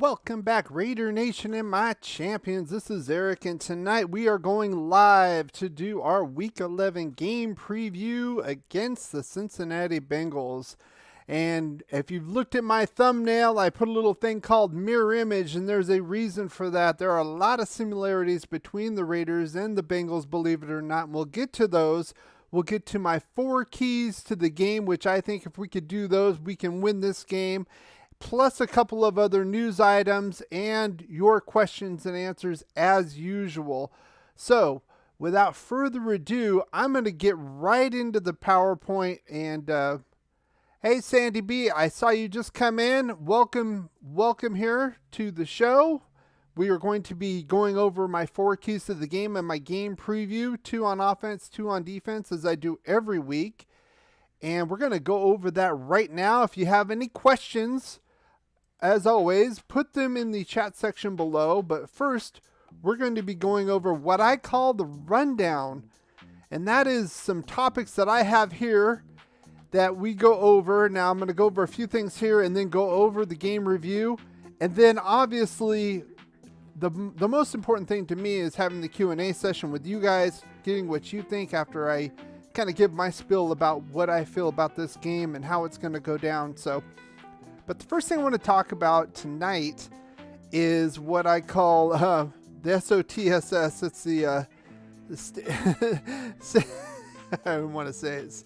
Welcome back, Raider Nation and my champions. This is Eric, and tonight we are going live to do our Week 11 game preview against the Cincinnati Bengals. And if you've looked at my thumbnail, I put a little thing called mirror image, and there's a reason for that. There are a lot of similarities between the Raiders and the Bengals, believe it or not. And we'll get to those. We'll get to my 4 keys to the game, which I think if we could do those, we can win this game, plus a couple of other news items and your questions and answers as usual. So without further ado, I'm going to get right into the PowerPoint. And hey, Sandy B, I saw you just come in. Welcome here to the show. We are going to be going over my 4 keys to the game and my game preview, 2 on offense, 2 on defense, as I do every week. And we're going to go over that right now. If you have any questions, as always, put them in the chat section below. But first, we're going to be going over what I call the rundown. And that is some topics that I have here that we go over. Now, I'm going to go over a few things here and then go over the game review. And then, obviously, the most important thing to me is having the Q&A session with you guys, getting what you think after I kind of give my spiel about what I feel about this game and how it's going to go down. But the first thing I want to talk about tonight is what I call the SOTSS. It's I don't want to say it's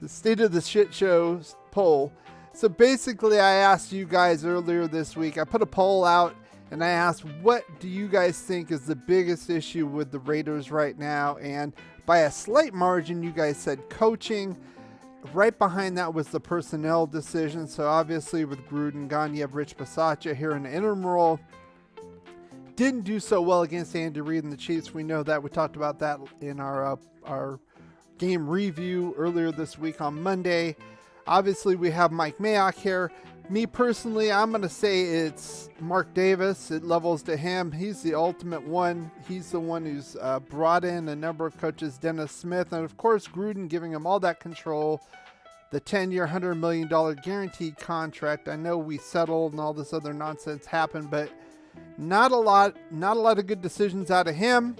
the State of the Shit Show poll. So basically, I asked you guys earlier this week, I put a poll out and I asked, what do you guys think is the biggest issue with the Raiders right now? And by a slight margin, you guys said coaching. Right behind that was the personnel decision. So obviously with Gruden gone, you have Rich Bisaccia here in the interim role. Didn't do so well against Andy Reid and the Chiefs. We know that. We talked about that in our game review earlier this week on Monday. Obviously, we have Mike Mayock here. Me personally, I'm going to say it's Mark Davis. It levels to him. He's the ultimate one. He's the one who's brought in a number of coaches, Dennis Smith, and of course Gruden giving him all that control, the 10-year, $100 million guaranteed contract. I know we settled and all this other nonsense happened, but not a lot of good decisions out of him,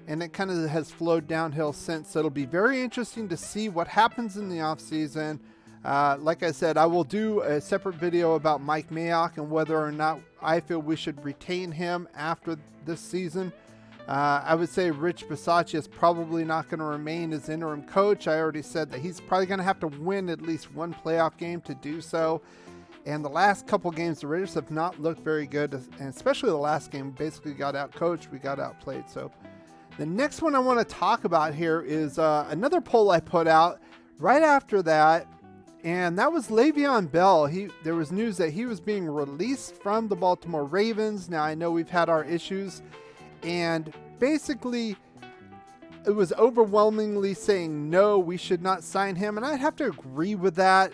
and it kind of has flowed downhill since. So it'll be very interesting to see what happens in the offseason. Like I said, I will do a separate video about Mike Mayock and whether or not I feel we should retain him after this season. I would say Rich Bisaccia is probably not going to remain as interim coach. I already said that he's probably going to have to win at least one playoff game to do so. And the last couple games, the Raiders have not looked very good, and especially the last game, basically got out-coached. We got outplayed. So the next one I want to talk about here is another poll I put out right after that. And that was Le'Veon Bell. There was news that he was being released from the Baltimore Ravens. Now, I know we've had our issues. And basically, it was overwhelmingly saying, no, we should not sign him. And I'd have to agree with that.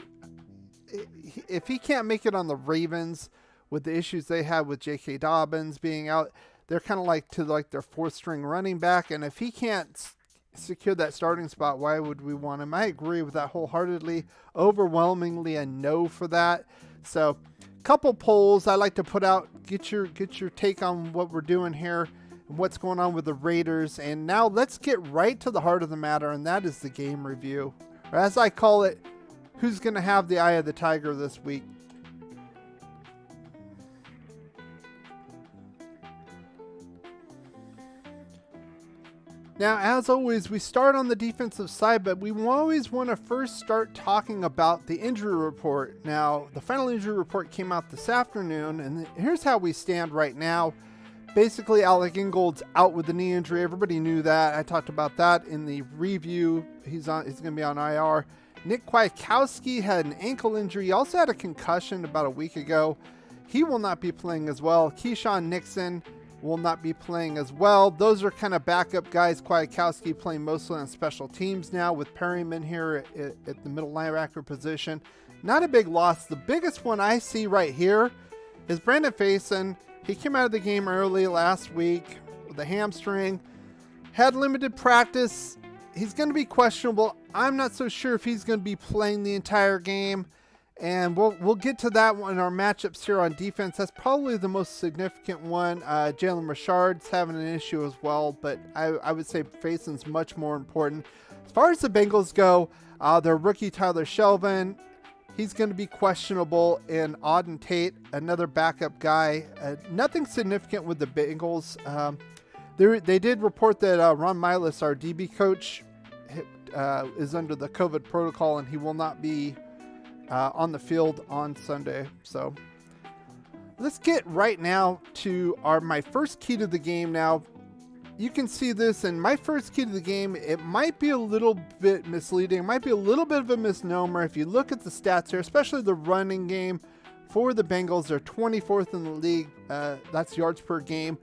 If he can't make it on the Ravens with the issues they had with J.K. Dobbins being out, they're kind of like their 4th-string running back. And if he can't secure that starting spot, why would we want him? I agree with that wholeheartedly. Overwhelmingly a no for that. So couple polls I like to put out, get your take on what we're doing here and what's going on with the Raiders. And now let's get right to the heart of the matter, and that is the game review, or as I call it, who's going to have the eye of the tiger this week. Now, as always, we start on the defensive side, but we always want to first start talking about the injury report. Now, the final injury report came out this afternoon, and here's how we stand right now. Basically, Alec Ingold's out with the knee injury. Everybody knew that. I talked about that in the review. He's going to be on IR. Nick Kwiatkowski had an ankle injury. He also had a concussion about a week ago. He will not be playing as well. Keyshawn Nixon will not be playing as well. Those are kind of backup guys. Kwiatkowski playing mostly on special teams now with Perryman here at the middle linebacker position. Not a big loss. The biggest one I see right here is Brandon Faison. He came out of the game early last week with a hamstring. Had limited practice. He's going to be questionable. I'm not so sure if he's going to be playing the entire game. And we'll get to that one in our matchups here on defense. That's probably the most significant one. Jalen Richard's having an issue as well, but I would say Faison's much more important. As far as the Bengals go, their rookie Tyler Shelvin, he's going to be questionable. And Auden Tate, another backup guy. Nothing significant with the Bengals. They did report that Ron Milas, our DB coach, is under the COVID protocol, and he will not be on the field on Sunday. So let's get right now to my first key to the game. Now, you can see this, and my first key to the game, it might be a little bit misleading. It might be a little bit of a misnomer. If you look at the stats here, especially the running game for the Bengals, they're 24th in the league. That's yards per game.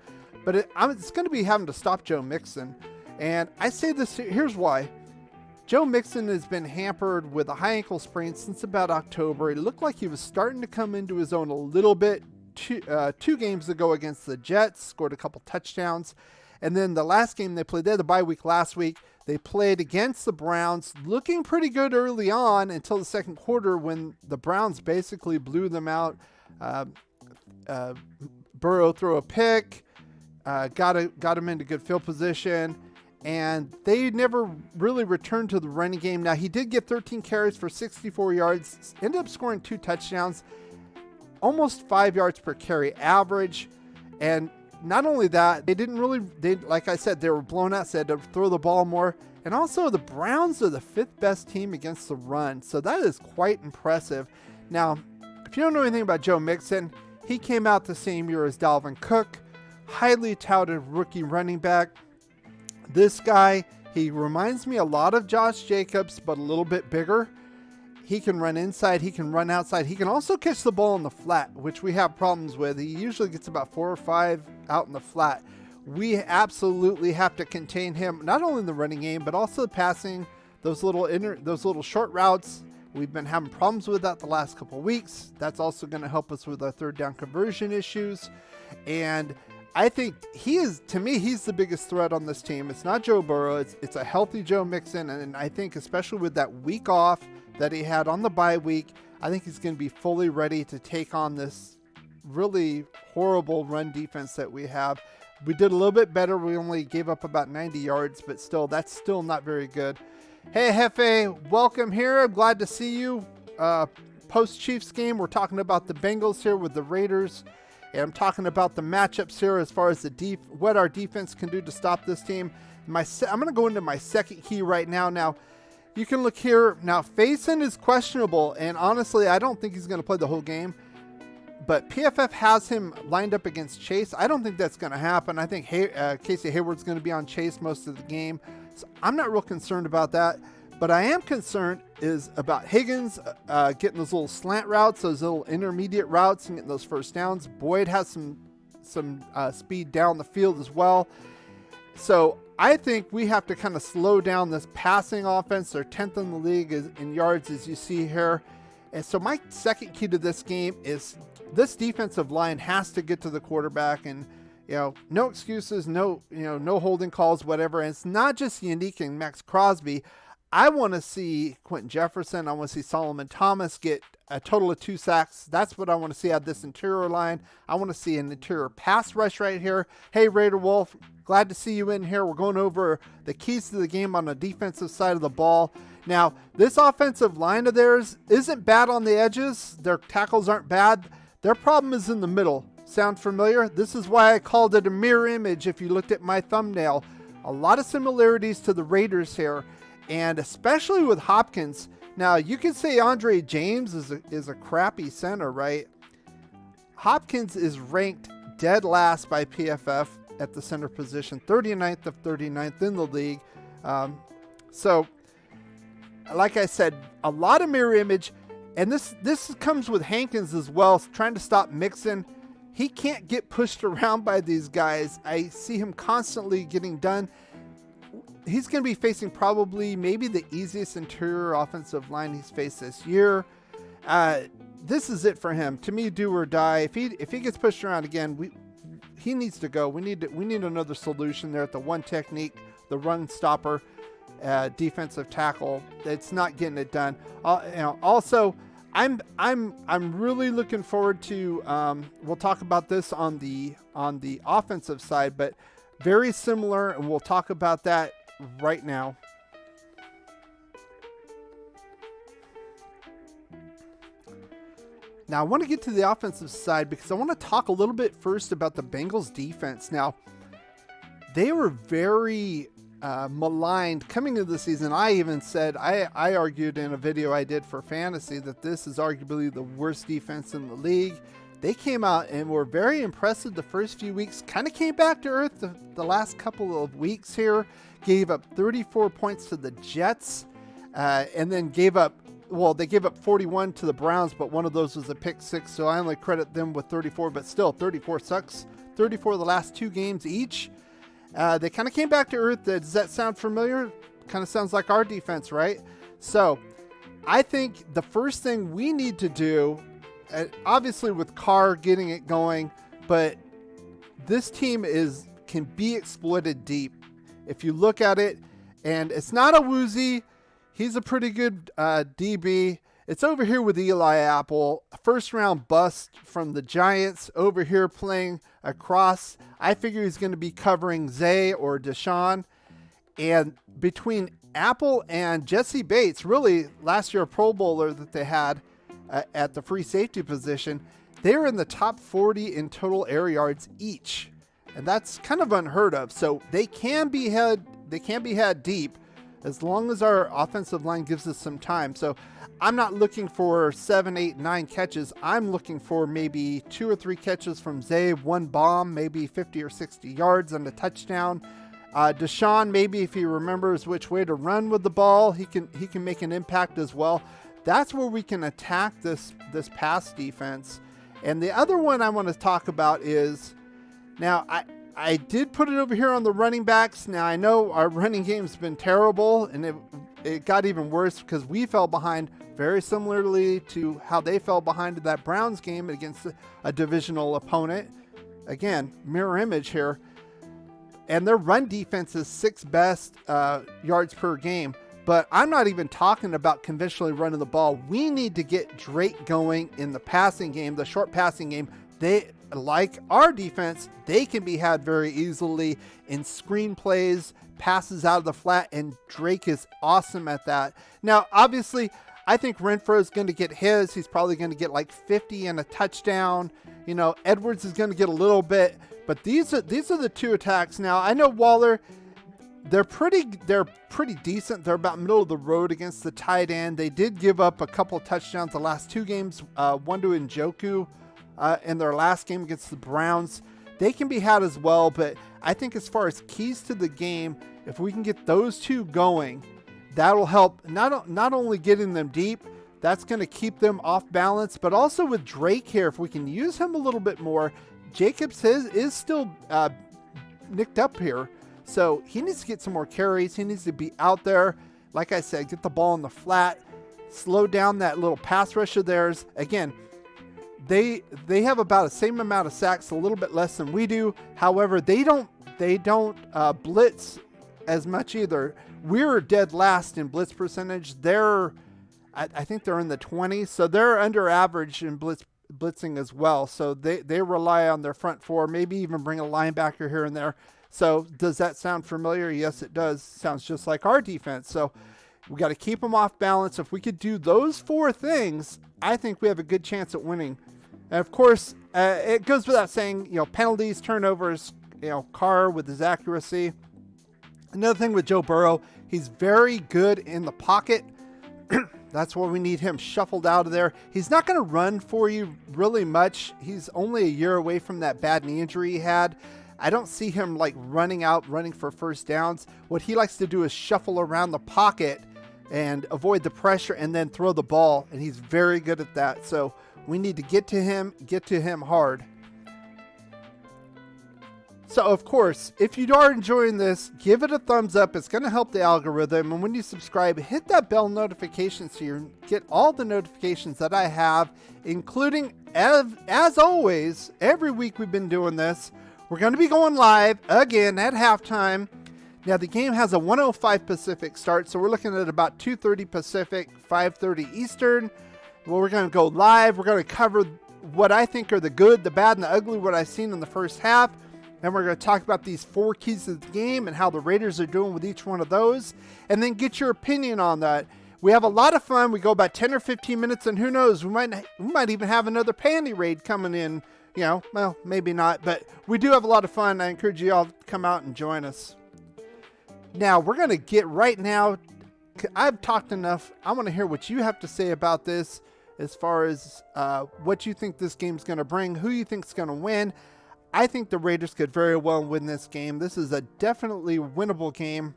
But it's going to be having to stop Joe Mixon. And I say this, here's why. Joe Mixon has been hampered with a high ankle sprain since about October. It looked like he was starting to come into his own a little bit. Two games ago against the Jets, scored a couple touchdowns. And then the last game they played, they had the bye week last week. They played against the Browns, looking pretty good early on until the second quarter when the Browns basically blew them out. Burrow threw a pick, got him into good field position. And they never really returned to the running game. Now, he did get 13 carries for 64 yards, ended up scoring 2 touchdowns, almost 5 yards per carry average. And not only that, like I said, they were blown out, so they had to throw the ball more. And also, the Browns are the 5th best team against the run. So that is quite impressive. Now, if you don't know anything about Joe Mixon, he came out the same year as Dalvin Cook, highly touted rookie running back. This guy, he reminds me a lot of Josh Jacobs, but a little bit bigger. He can run inside. He can run outside. He can also catch the ball in the flat, which we have problems with. He usually gets about 4 or 5 out in the flat. We absolutely have to contain him, not only in the running game, but also passing, those little short routes. We've been having problems with that the last couple of weeks. That's also going to help us with our third down conversion issues. And I think to me, he's the biggest threat on this team. It's not Joe Burrow. It's a healthy Joe Mixon. And I think especially with that week off that he had on the bye week, I think he's going to be fully ready to take on this really horrible run defense that we have. We did a little bit better. We only gave up about 90 yards, but still, that's still not very good. Hey, Hefe, welcome here. I'm glad to see you. Post-Chiefs game, we're talking about the Bengals here with the Raiders. And I'm talking about the matchups here as far as what our defense can do to stop this team. I'm going to go into my second key right now. Now, you can look here. Now, Faison is questionable, and honestly, I don't think he's going to play the whole game. But PFF has him lined up against Chase. I don't think that's going to happen. I think Casey Hayward's going to be on Chase most of the game. So I'm not real concerned about that. But I am concerned is about Higgins getting those little slant routes, those little intermediate routes, and getting those first downs. Boyd has some speed down the field as well. So I think we have to kind of slow down this passing offense. They're 10th in the league in yards, as you see here. And so my second key to this game is this defensive line has to get to the quarterback, and no excuses, no holding calls, whatever. And it's not just Yannick and Max Crosby. I want to see Quentin Jefferson. I want to see Solomon Thomas get a total of 2 sacks. That's what I want to see out of this interior line. I want to see an interior pass rush right here. Hey, Raider Wolf, glad to see you in here. We're going over the keys to the game on the defensive side of the ball. Now, this offensive line of theirs isn't bad on the edges. Their tackles aren't bad. Their problem is in the middle. Sound familiar? This is why I called it a mirror image if you looked at my thumbnail. A lot of similarities to the Raiders here. And especially with Hopkins. Now, you can say Andre James is a crappy center, right? Hopkins is ranked dead last by PFF at the center position, 39th of 39th in the league. So, like I said, a lot of mirror image. And this comes with Hankins as well, trying to stop Mixon. He can't get pushed around by these guys. I see him constantly getting done. He's going to be facing probably maybe the easiest interior offensive line he's faced this year. This is it for him. To me, do or die. If he gets pushed around again, he needs to go. We need another solution there at the one technique, the run stopper, defensive tackle. It's not getting it done. Also, I'm really looking forward to. We'll talk about this on the offensive side, but very similar, and we'll talk about that right now. Now, I want to get to the offensive side because I want to talk a little bit first about the Bengals defense. Now, they were very maligned coming into the season. I even said, I argued in a video I did for fantasy that this is arguably the worst defense in the league. They came out and were very impressive the first few weeks, kind of came back to earth the last couple of weeks here, gave up 34 points to the Jets, and then they gave up 41 to the Browns, but one of those was a pick six, so I only credit them with 34, but still 34 sucks. 34 of the last 2 games each. They kind of came back to earth. Does that sound familiar? Kind of sounds like our defense, right? So I think the first thing we need to do, obviously with Carr getting it going, but this team can be exploited deep. If you look at it, and it's not a woozy, he's a pretty good DB. It's over here with Eli Apple, a first-round bust from the Giants, over here playing across. I figure he's going to be covering Zay or Deshaun. And between Apple and Jesse Bates, really last year a Pro Bowler that they had at the free safety position, they're in the top 40 in total air yards each. And that's kind of unheard of. So they can be had deep as long as our offensive line gives us some time. So I'm not looking for 7, 8, 9 catches. I'm looking for maybe 2 or 3 catches from Zay, 1 bomb, maybe 50 or 60 yards and a touchdown. Deshaun, maybe if he remembers which way to run with the ball, he can make an impact as well. That's where we can attack this pass defense. And the other one I want to talk about is, now I did put it over here on the running backs. Now I know our running game's been terrible, and it got even worse because we fell behind very similarly to how they fell behind in that Browns game against a divisional opponent. Again, mirror image here. And their run defense is 6th best yards per game. But I'm not even talking about conventionally running the ball. We need to get Drake going in the passing game, the short passing game. They, like our defense, they can be had very easily in screen plays, passes out of the flat, and Drake is awesome at that. Now, obviously, I think Renfro is going to get his. He's probably going to get like 50 and a touchdown. You know, Edwards is going to get a little bit, but these are the 2 attacks. Now, I know Waller, they're pretty decent. They're about middle of the road against the tight end. They did give up a couple of touchdowns the last 2 games, one to Njoku in their last game against the Browns. They can be had as well, but I think as far as keys to the game, if we can get those 2 going, that'll help not only getting them deep, that's going to keep them off balance, but also with Drake here, if we can use him a little bit more. Jacobs is still nicked up here, so he needs to get some more carries. He needs to be out there, like I said, get the ball in the flat, slow down that little pass rush of theirs. Again, they have about the same amount of sacks, a little bit less than we do. However, they don't blitz as much either. We're dead last in blitz percentage. I think they're in the 20s, so they're under average in blitzing as well. So they rely on their front 4, maybe even bring a linebacker here and there. So does that sound familiar? Yes, it does. Sounds just like our defense. So we got to keep them off balance. If we could do those 4 things, I think we have a good chance at winning. And of course, it goes without saying, penalties, turnovers, Carr with his accuracy. Another thing with Joe Burrow, he's very good in the pocket. That's where we need him shuffled out of there. He's not going to run for you really much. He's only a year away from that bad knee injury he had. I don't see him running for first downs. What he likes to do is shuffle around the pocket and avoid the pressure and then throw the ball. And he's very good at that. So we need to get to him hard. So, of course, if you are enjoying this, give it a thumbs up. It's going to help the algorithm. And when you subscribe, hit that bell notification so you get all the notifications that I have, including, as always, every week we've been doing this. We're going to be going live again at halftime. Now, the game has a 1:05 Pacific start, so we're looking at about 2:30 Pacific, 5:30 Eastern. Well, we're going to go live. We're going to cover what I think are the good, the bad, and the ugly, what I've seen in the first half. And we're going to talk about these 4 keys of the game and how the Raiders are doing with each one of those. And then get your opinion on that. We have a lot of fun. We go about 10 or 15 minutes, and who knows, we might even have another panty raid coming in. You know, well, maybe not, but we do have a lot of fun. I encourage you all to come out and join us. Now, we're going to get right now. I've talked enough. I want to hear what you have to say about this as far as what you think this game's going to bring, who you think's going to win. I think the Raiders could very well win this game. This is a definitely winnable game.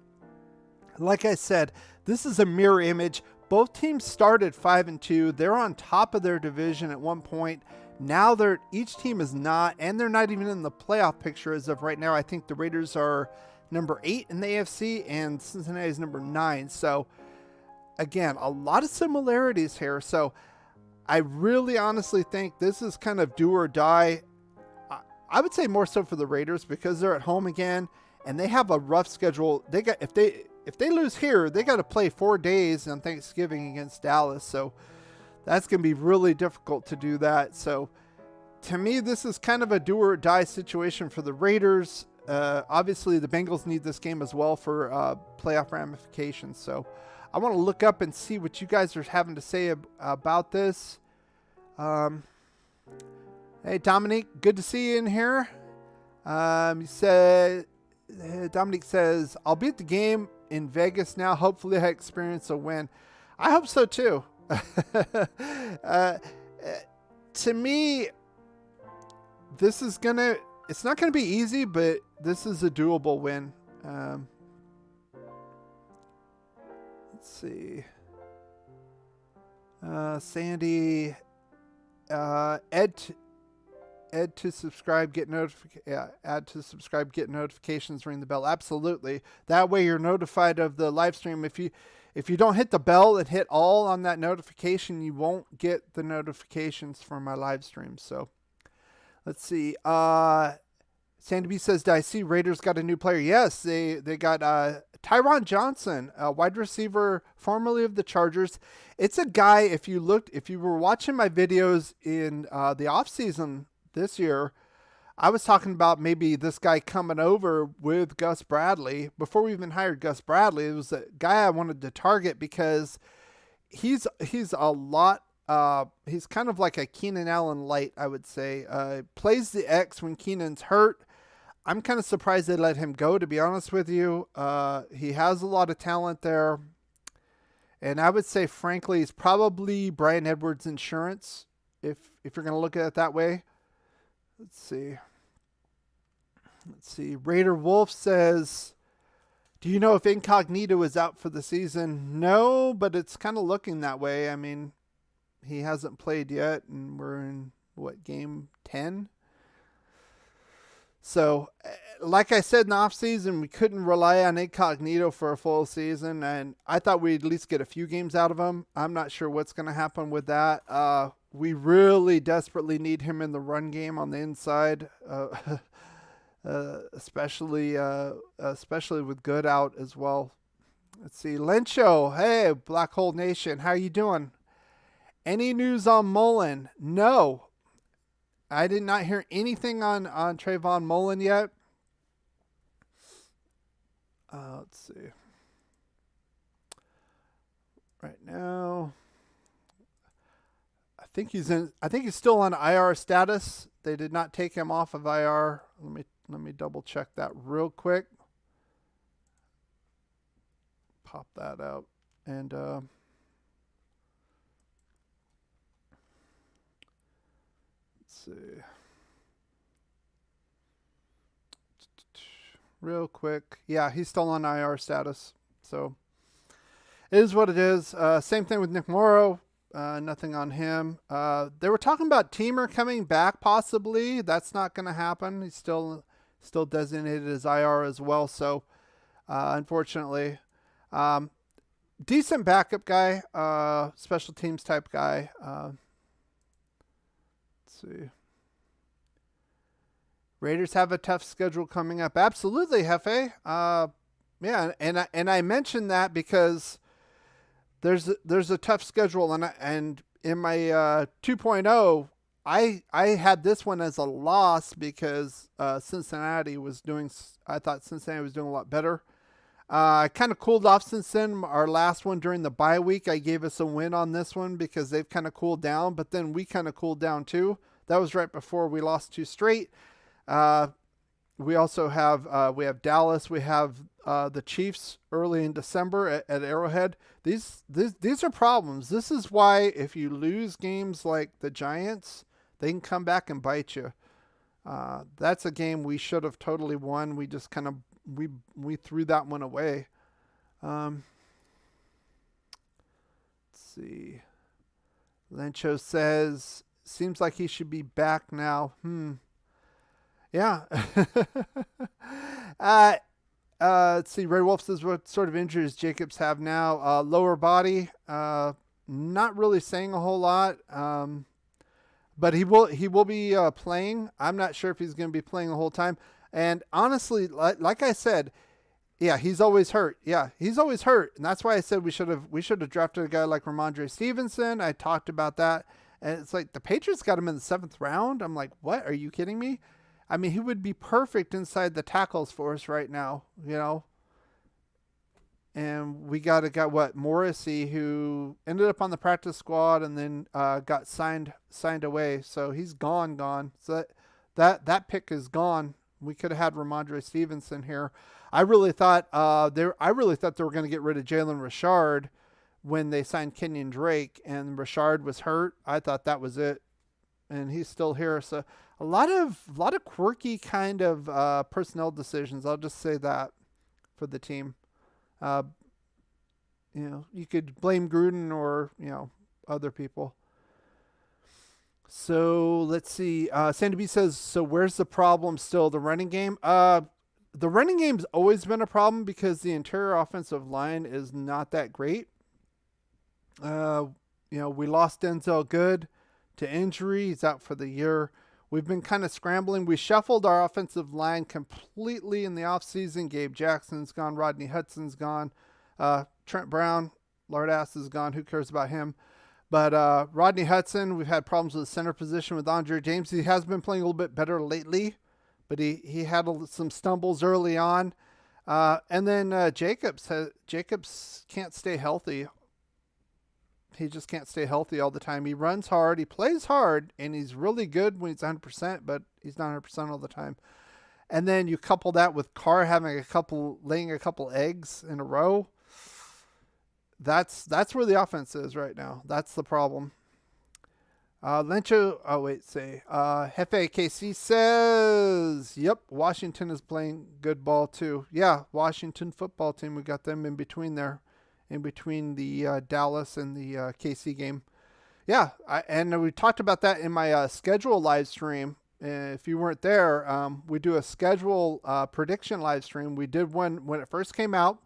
Like I said, this is a mirror image. Both teams started 5-2. They're on top of their division at one point. Now each team is not, and they're not even in the playoff picture as of right now. I think the Raiders are number 8 in the AFC and Cincinnati is number 9. So again, a lot of similarities here. So I really honestly think this is kind of do or die. I would say more so for the Raiders because they're at home again and they have a rough schedule. They got if they lose here, they got to play 4 days on Thanksgiving against Dallas. So that's going to be really difficult to do that. So to me, this is kind of a do or die situation for the Raiders. Obviously, the Bengals need this game as well for playoff ramifications. So I want to look up and see what you guys are having to say about this. Hey, Dominique, good to see you in here. Dominique says, I'll be at the game in Vegas now. Hopefully I experience a win. I hope so too. To me, it's not going to be easy, but this is a doable win. Let's see. Sandy, add to subscribe, get notifications, ring the bell. Absolutely. That way you're notified of the live stream. If you don't hit the bell and hit all on that notification, you won't get the notifications from my live stream. So let's see. Sandy B says, "Did I see Raiders got a new player?" Yes, they got Tyron Johnson, a wide receiver formerly of the Chargers. It's a guy, if you were watching my videos in the offseason this year, I was talking about maybe this guy coming over with Gus Bradley. Before we even hired Gus Bradley, it was a guy I wanted to target because he's a lot. He's kind of like a Keenan Allen light, I would say. Plays the X when Keenan's hurt. I'm kind of surprised they let him go, to be honest with you. He has a lot of talent there. And I would say, frankly, he's probably Brian Edwards' insurance, if you're going to look at it that way. Let's see. Raider Wolf says, do you know if Incognito is out for the season? No, but it's kind of looking that way. I mean, he hasn't played yet, and we're in, game 10? So, like I said in the offseason, we couldn't rely on Incognito for a full season, and I thought we'd at least get a few games out of him. I'm not sure what's going to happen with that. We really desperately need him in the run game on the inside, especially with Good out as well. Let's see. Lencho, hey, Black Hole Nation, how you doing? Any news on Mullen? No. I did not hear anything on Trayvon Mullen yet. Let's see. Right now, I think he's still on IR status. They did not take him off of IR. Let me double check that real quick. Pop that out and see. Real quick. Yeah, he's still on IR status. So it is what it is. Same thing with Nick Morrow. Nothing on him. They were talking about Teamer coming back possibly. That's not going to happen. He's still designated as IR as well. So unfortunately, decent backup guy, special teams type guy. Let's see. Raiders have a tough schedule coming up. Absolutely, Hefe. Yeah, and I mentioned that because there's a tough schedule, and in my 2.0, I had this one as a loss because Cincinnati was doing. I thought Cincinnati was doing a lot better. I kind of cooled off since then. Our last one during the bye week, I gave us a win on this one because they've kind of cooled down, but then we kind of cooled down too. That was right before we lost 2 straight. We also have Dallas. We have the Chiefs early in December at Arrowhead. These are problems. This is why if you lose games like the Giants, they can come back and bite you. That's a game we should have totally won. We just kind of we threw that one away. Let's see. Lencho says, seems like he should be back now. Yeah. Let's see. Red Wolf says, what sort of injuries Jacobs have now? Lower body. Not really saying a whole lot. But he will be playing. I'm not sure if he's going to be playing the whole time. And honestly, like I said, yeah, he's always hurt. Yeah, he's always hurt, and that's why I said we should have drafted a guy like Ramondre Stevenson. I talked about that, and it's like the Patriots got him in the 7th round. I'm like, what? Are you kidding me? I mean, he would be perfect inside the tackles for us right now, you know. And we got Morrissey, who ended up on the practice squad and then got signed away. So he's gone. So that pick is gone. We could have had Ramondre Stevenson here. I really thought they were going to get rid of Jalen Richard when they signed Kenyon Drake, and Richard was hurt. I thought that was it, and he's still here. So a lot of quirky kind of personnel decisions. I'll just say that for the team. You could blame Gruden or other people. So let's see. Sandy B says, so where's the problem still? The running game? The running game's always been a problem because the interior offensive line is not that great. We lost Denzel Good to injury. He's out for the year. We've been kind of scrambling. We shuffled our offensive line completely in the offseason. Gabe Jackson's gone. Rodney Hudson's gone. Trent Brown, Lord Ass, is gone. Who cares about him? But Rodney Hudson, we've had problems with the center position with Andre James. He has been playing a little bit better lately, but he had some stumbles early on. And then Jacobs can't stay healthy. He just can't stay healthy all the time. He runs hard, he plays hard, and he's really good when he's 100%, but he's not 100% all the time. And then you couple that with Carr laying a couple eggs in a row. That's where the offense is right now. That's the problem. Lencho, Hefe KC says, yep, Washington is playing good ball too. Yeah, Washington football team. We got them in between there, in between the Dallas and the KC game. Yeah, and we talked about that in my schedule live stream. If you weren't there, we do a schedule prediction live stream. We did one when it first came out.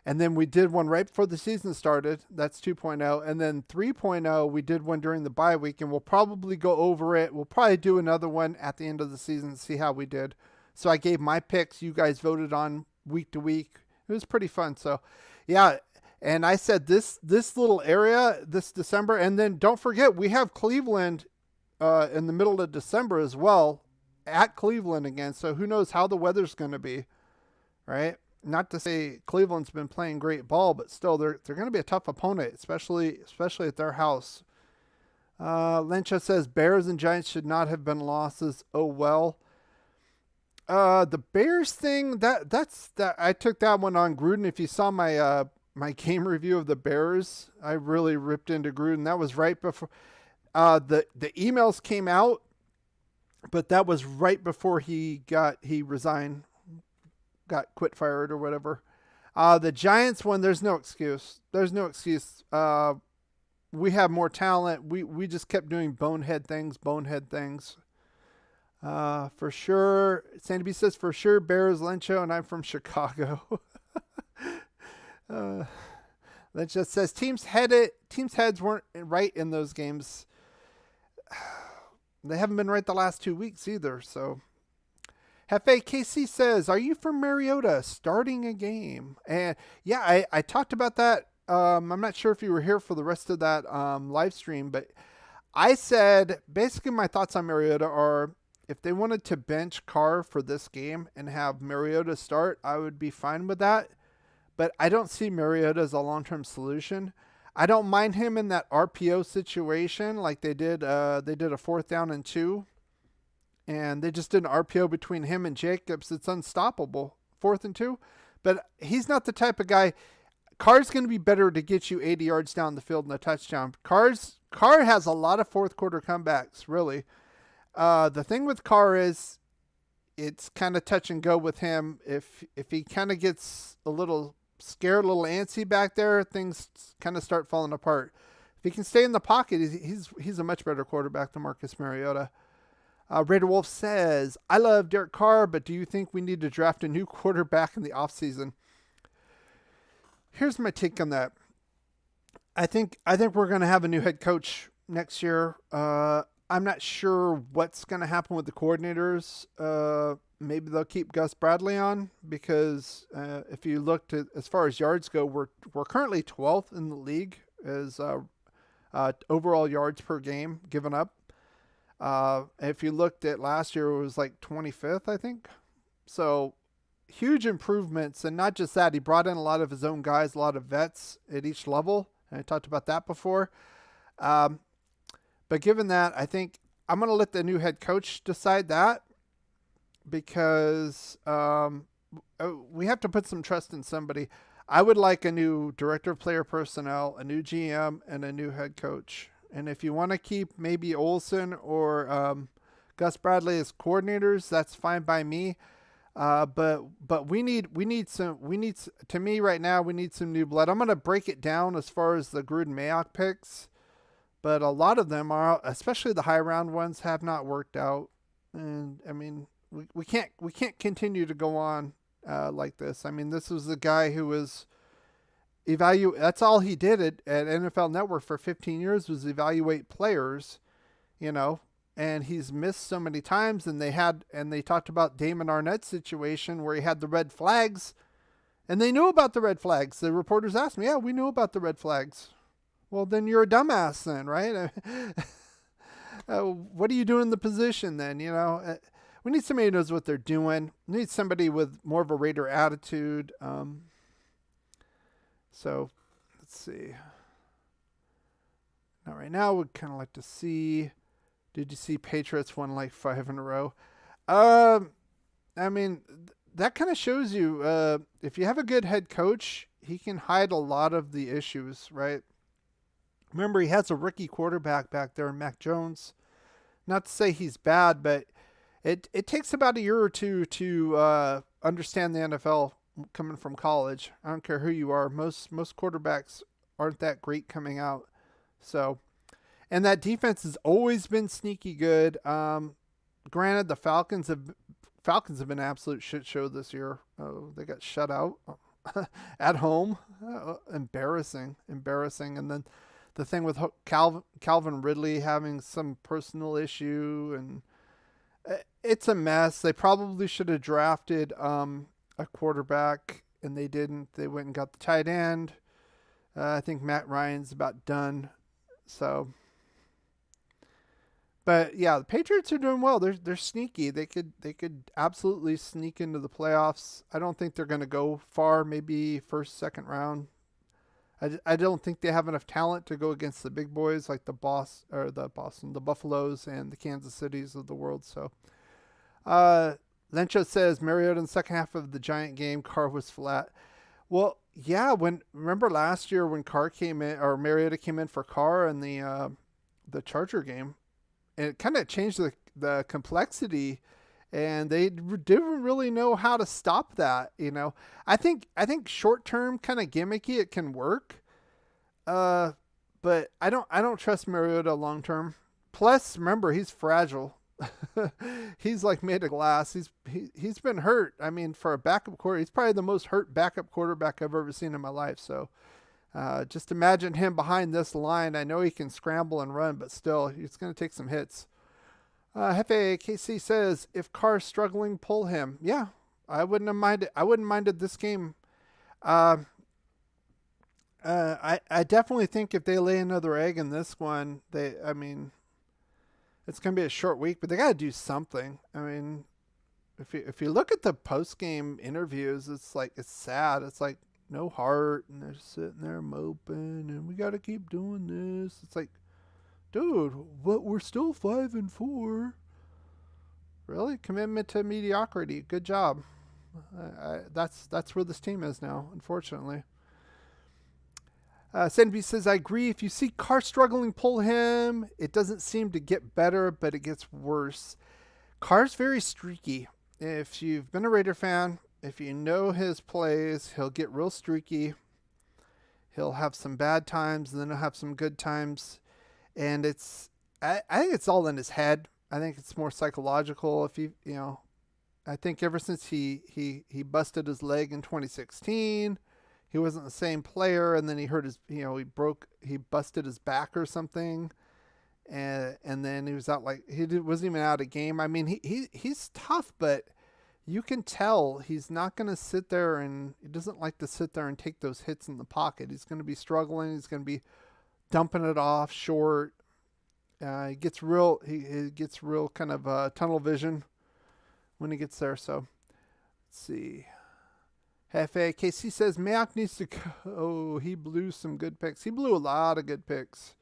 And then we did one right before the season started. That's 2.0. And then 3.0, we did one during the bye week, and we'll probably go over it. We'll probably do another one at the end of the season to see how we did. So I gave my picks. You guys voted on week to week. It was pretty fun. So, yeah. And I said this little area this December. And then don't forget, we have Cleveland in the middle of December as well, at Cleveland again. So who knows how the weather's going to be, right? Not to say Cleveland's been playing great ball, but still they're going to be a tough opponent, especially at their house. Lencha says Bears and Giants should not have been losses. Oh well. The Bears thing, that's I took that one on Gruden. If you saw my my game review of the Bears, I really ripped into Gruden. That was right before the emails came out, but that was right before he resigned. Got quit, fired, or whatever. The Giants one, there's no excuse. There's no excuse. We have more talent. We just kept doing bonehead things. For sure. Sandy B says, for sure, Bears, Lencho, and I'm from Chicago. Lencho says, teams' heads weren't right in those games. They haven't been right the last 2 weeks either, so... Hefe KC says, are you from Mariota starting a game? And yeah, I talked about that I'm not sure if you were here for the rest of that live stream, but I said basically my thoughts on Mariota are if they wanted to bench Carr for this game and have Mariota start, I would be fine with that. But I don't see Mariota as a long-term solution. I don't mind him in that RPO situation like they did. They did a 4th down and 2, and they just did an RPO between him and Jacobs. It's unstoppable, 4th and 2. But he's not the type of guy. Carr's going to be better to get you 80 yards down the field and a touchdown. Carr has a lot of fourth quarter comebacks, really. The thing with Carr is it's kind of touch and go with him. If he kind of gets a little scared, a little antsy back there, things kind of start falling apart. If he can stay in the pocket, he's a much better quarterback than Marcus Mariota. Raider Wolf says, I love Derek Carr, but do you think we need to draft a new quarterback in the offseason? Here's my take on that. I think we're going to have a new head coach next year. I'm not sure what's going to happen with the coordinators. Maybe they'll keep Gus Bradley on because if you looked at as far as yards go, we're currently 12th in the league as overall yards per game given up. If you looked at last year, it was like 25th, I think. So huge improvements, and not just that, he brought in a lot of his own guys, a lot of vets at each level. And I talked about that before. But given that, I think I'm going to let the new head coach decide that because we have to put some trust in somebody. I would like a new director of player personnel, a new GM, and a new head coach. And if you want to keep maybe Olsen or Gus Bradley as coordinators, that's fine by me. But we need some to me right now, we need some new blood. I'm going to break it down as far as the Gruden Mayock picks, but a lot of them are, especially the high round ones, have not worked out. And I mean, we can't continue to go on like this. I mean, this was the guy who was that's all he did at NFL Network for 15 years was evaluate players, and he's missed so many times. And they talked about Damon Arnett's situation where he had the red flags, and they knew about the red flags. The reporters asked me, yeah, we knew about the red flags. Well, then you're a dumbass then, right? What are you doing in the position then? We need somebody who knows what they're doing. We need somebody with more of a Raider attitude. So let's see. Now, right now, we'd kind of like to see, did you see Patriots won like 5 in a row? I mean, that kind of shows you, if you have a good head coach, he can hide a lot of the issues, right? Remember, he has a rookie quarterback back there, Mac Jones. Not to say he's bad, but it takes about a year or two to understand the NFL coming from college. I don't care who you are. Most quarterbacks aren't that great coming out. So, and that defense has always been sneaky good. Granted, the Falcons have been an absolute shit show this year. They got shut out at home. Embarrassing. And then the thing with Calvin Ridley having some personal issue, and it's a mess. They probably should have drafted a quarterback, and they didn't. They went and got the tight end. I think Matt Ryan's about done. So, but yeah, the Patriots are doing well. They're sneaky. They could absolutely sneak into the playoffs. I don't think they're going to go far. Maybe first, second round. I don't think they have enough talent to go against the big boys like the Buffaloes and the Kansas Cities of the world. So, Lencho says Mariota in the second half of the Giant game, Carr was flat. Well, yeah. Remember last year when Carr came in, or Mariota came in for Carr in the Charger game, and it kind of changed the complexity, and they didn't really know how to stop that. I think short term kind of gimmicky it can work, but I don't trust Mariota long term. Plus, remember, he's fragile. He's like made of glass. He's been hurt. I mean, for a backup quarterback, he's probably the most hurt backup quarterback I've ever seen in my life. So just imagine him behind this line. I know he can scramble and run, but still, he's going to take some hits. Hefe KC says, if Carr's struggling, pull him. Yeah, I wouldn't have minded. I wouldn't minded this game. I definitely think if they lay another egg in this one, it's going to be a short week, but they got to do something. I mean, if you look at the post game interviews, it's like it's sad. It's like no heart, and they're sitting there moping, and we got to keep doing this. It's like, dude, what? We're still 5-4. Really, commitment to mediocrity. Good job. That's where this team is now, unfortunately. Senby says, I agree. If you see Carr struggling, pull him. It doesn't seem to get better, but it gets worse. Carr's very streaky. If you've been a Raider fan, if you know his plays, he'll get real streaky. He'll have some bad times, and then he'll have some good times. And I think it's all in his head. I think it's more psychological. I think ever since he busted his leg in 2016, he wasn't the same player, and then he hurt he busted his back or something, and then he was out, like wasn't even out of game. I mean, he's tough, but you can tell he's not going to sit there, and he doesn't like to sit there and take those hits in the pocket. He's going to be struggling. He's going to be dumping it off short. He gets real kind of tunnel vision when he gets there. So let's see. Hefe KC says Mayock needs to go. He blew some good picks. He blew a lot of good picks.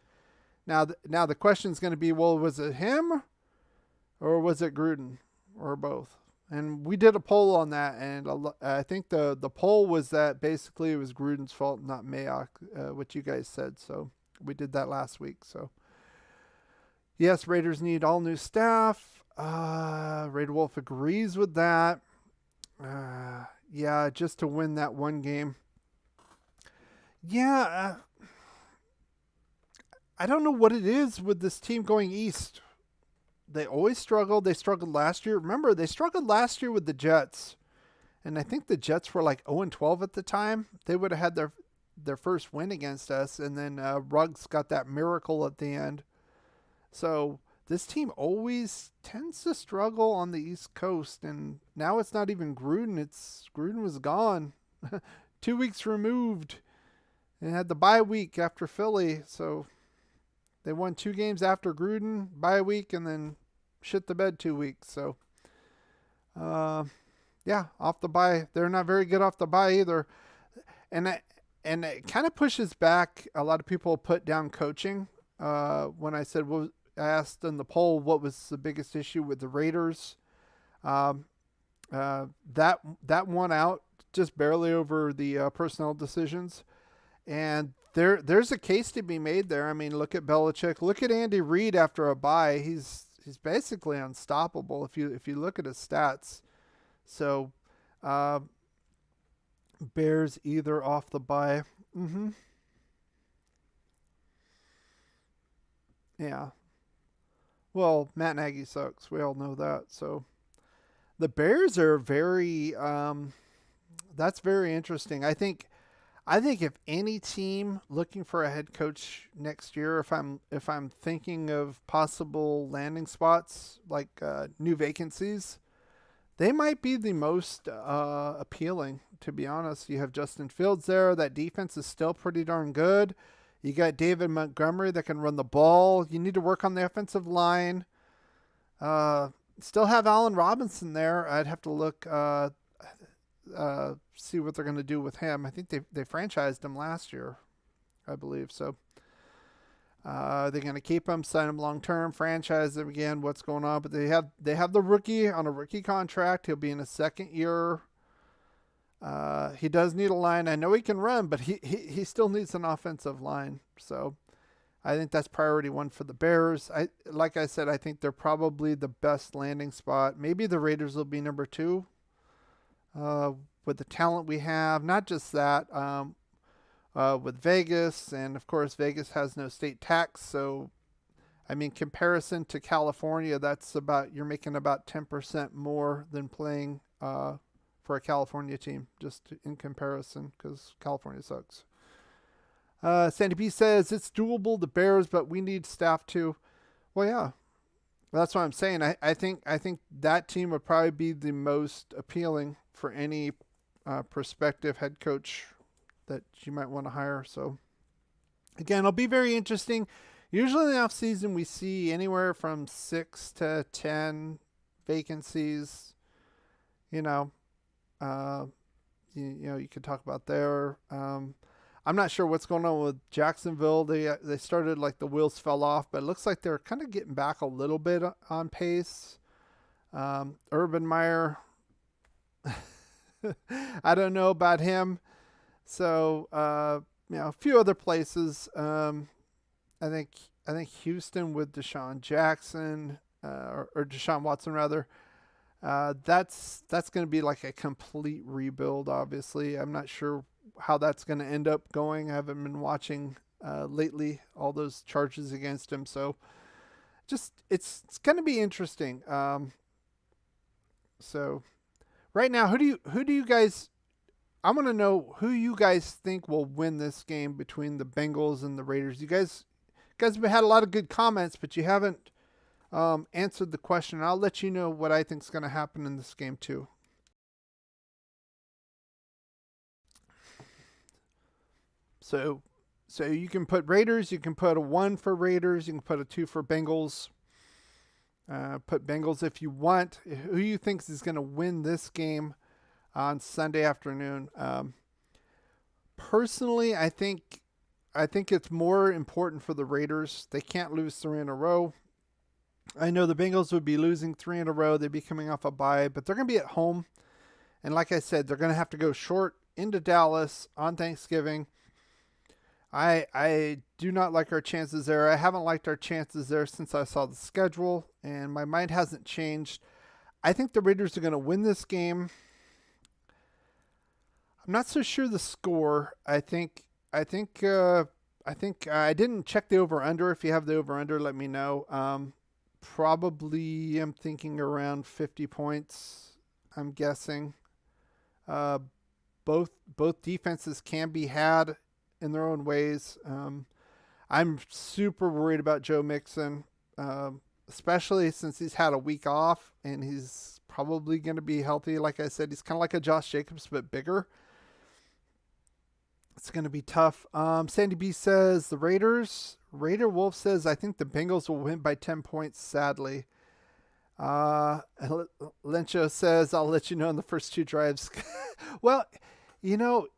Now the question is going to be, well, was it him or was it Gruden or both? And we did a poll on that, and I think the poll was that basically it was Gruden's fault, not Mayock, what you guys said. So we did that last week. So yes, Raiders need all new staff. Raider Wolf agrees with that. Yeah, just to win that one game. Yeah, I don't know what it is with this team going east. They always struggle. They struggled last year. Remember, they struggled last year with the Jets. And I think the Jets were like 0-12 at the time. They would have had their first win against us. And then Ruggs got that miracle at the end. So this team always tends to struggle on the East Coast, and now it's not even Gruden. Gruden was gone, 2 weeks removed, and had the bye week after Philly. So they won 2 games after Gruden, bye week, and then shit the bed 2 weeks. So, yeah, off the bye, they're not very good off the bye either, and it kind of pushes back. A lot of people put down coaching. When I said, well, I asked in the poll what was the biggest issue with the Raiders. That won out just barely over the personnel decisions, and there's a case to be made there. I mean, look at Belichick. Look at Andy Reid after a bye. He's basically unstoppable if you look at his stats. So, Bears either off the bye. Yeah. Well, Matt Nagy sucks. We all know that. So the Bears are very that's very interesting. I think if any team looking for a head coach next year, if I'm thinking of possible landing spots, like new vacancies, they might be the most appealing, to be honest. You have Justin Fields there. That defense is still pretty darn good. You got David Montgomery that can run the ball. You need to work on the offensive line. Still have Allen Robinson there. I'd have to look, see what they're going to do with him. I think they franchised him last year, I believe. So they're going to keep him, sign him long term, franchise him again. What's going on? But they have the rookie on a rookie contract. He'll be in his second year. He does need a line. I know he can run, but he still needs an offensive line. So I think that's priority one for the Bears. Like I said, I think they're probably the best landing spot. Maybe the Raiders will be number 2 with the talent we have. Not just that, with Vegas, and of course Vegas has no state tax. So, I mean, comparison to California, you're making about 10% more than playing for a California team, just in comparison, because California sucks. Sandy B says it's doable, the Bears, but we need staff too. Well, yeah, that's what I'm saying. I think that team would probably be the most appealing for any prospective head coach that you might want to hire. So again, it'll be very interesting. Usually in the off season, we see anywhere from 6 to 10 vacancies. You know, uh, you could talk about there. I'm not sure what's going on with Jacksonville. They started like the wheels fell off, but it looks like they're kind of getting back a little bit on pace. Urban Meyer, I don't know about him. So a few other places. I think Houston with Deshaun Jackson or Deshaun Watson rather. That's going to be like a complete rebuild. Obviously, I'm not sure how that's going to end up going. I haven't been watching lately all those charges against him, so just it's going to be interesting. So right now, who do you guys? I want to know who you guys think will win this game between the Bengals and the Raiders. You guys have had a lot of good comments, but you haven't answered the question. I'll let you know what I think is going to happen in this game too. So you can put Raiders. You can put a 1 for Raiders. You can put a 2 for Bengals. Put Bengals if you want. Who you think is going to win this game on Sunday afternoon? Personally, I think it's more important for the Raiders. They can't lose 3 in a row. I know the Bengals would be losing 3 in a row. They'd be coming off a bye, but they're going to be at home. And like I said, they're going to have to go short into Dallas on Thanksgiving. I do not like our chances there. I haven't liked our chances there since I saw the schedule, and my mind hasn't changed. I think the Raiders are going to win this game. I'm not so sure the score. I think I didn't check the over under. If you have the over under, let me know. Probably I'm thinking around 50 points. I'm guessing. Both defenses can be had in their own ways. I'm super worried about Joe Mixon, especially since he's had a week off and he's probably going to be healthy. Like I said, he's kind of like a Josh Jacobs, but bigger. It's going to be tough. Sandy B says the Raiders. Raider Wolf says, I think the Bengals will win by 10 points, sadly. Lencho says, I'll let you know in the first 2 drives. Well, even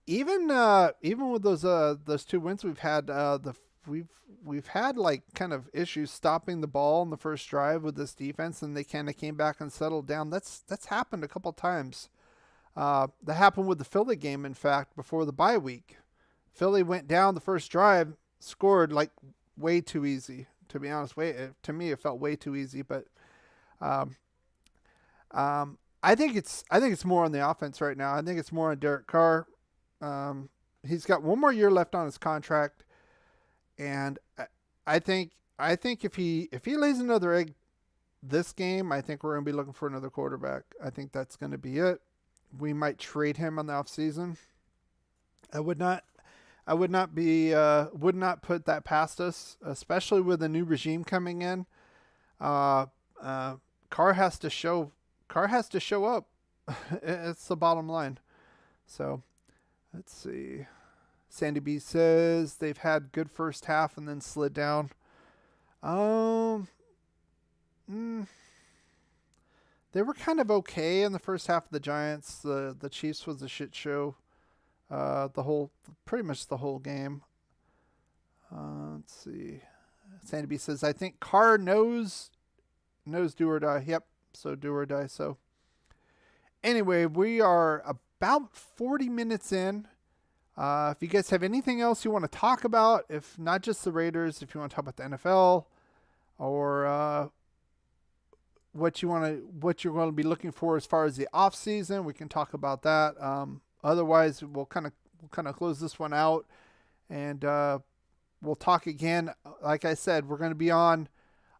with those 2 wins we've had, we've had like kind of issues stopping the ball in the first drive with this defense, and they kind of came back and settled down. That's happened a couple times. That happened with the Philly game, in fact, before the bye week. Philly went down the first drive, scored like way too easy. To be honest, to me it felt way too easy. But I think it's more on the offense right now. I think it's more on Derek Carr. He's got 1 more year left on his contract, and I think if he lays another egg this game, I think we're going to be looking for another quarterback. I think that's going to be it. We might trade him on the offseason. I would not put that past us, especially with a new regime coming in. Carr has to show up. It's the bottom line. So let's see. Sandy B says they've had good first half and then slid down. They were kind of okay in the first half of the Giants. The Chiefs was a shit show. Pretty much the whole game. Let's see. Sandy B says, I think Carr knows do or die. Yep. So do or die. So anyway, we are about 40 minutes in. If you guys have anything else you want to talk about, if not just the Raiders, if you want to talk about the NFL or what you're going to be looking for as far as the off season, we can talk about that. Otherwise, we'll kind of close this one out, and we'll talk again. Like I said, we're going to be on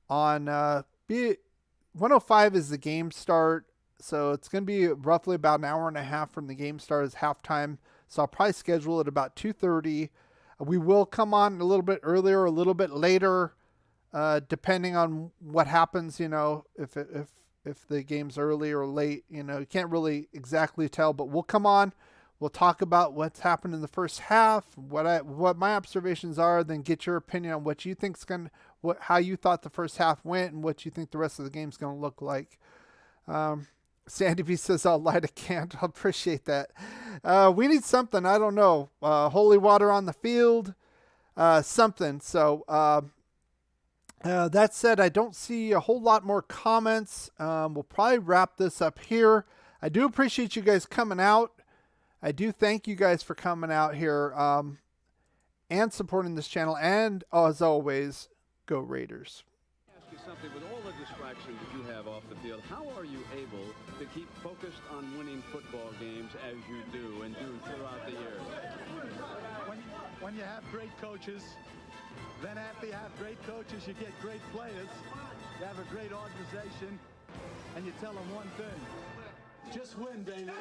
105 is the game start, so it's going to be roughly about an hour and a half from the game start as halftime. So I'll probably schedule it about 2:30. We will come on a little bit earlier, a little bit later, depending on what happens. If the game's early or late, you can't really exactly tell. But we'll come on We'll talk about what's happened in the first half, what my observations are, then get your opinion on what you think's how you thought the first half went, and what you think the rest of the game's going to look like. Sandy B says, I'll light a candle. I appreciate that. We need something. I don't know. Holy water on the field. Something. So that said, I don't see a whole lot more comments. We'll probably wrap this up here. I do appreciate you guys coming out. I do thank you guys for coming out here and supporting this channel. And as always, go Raiders. Ask you something. With all the distractions that you have off the field, how are you able to keep focused on winning football games as you do and do throughout the years? When you have great coaches, then after you have great coaches, you get great players. You have a great organization, and you tell them one thing: just win, baby.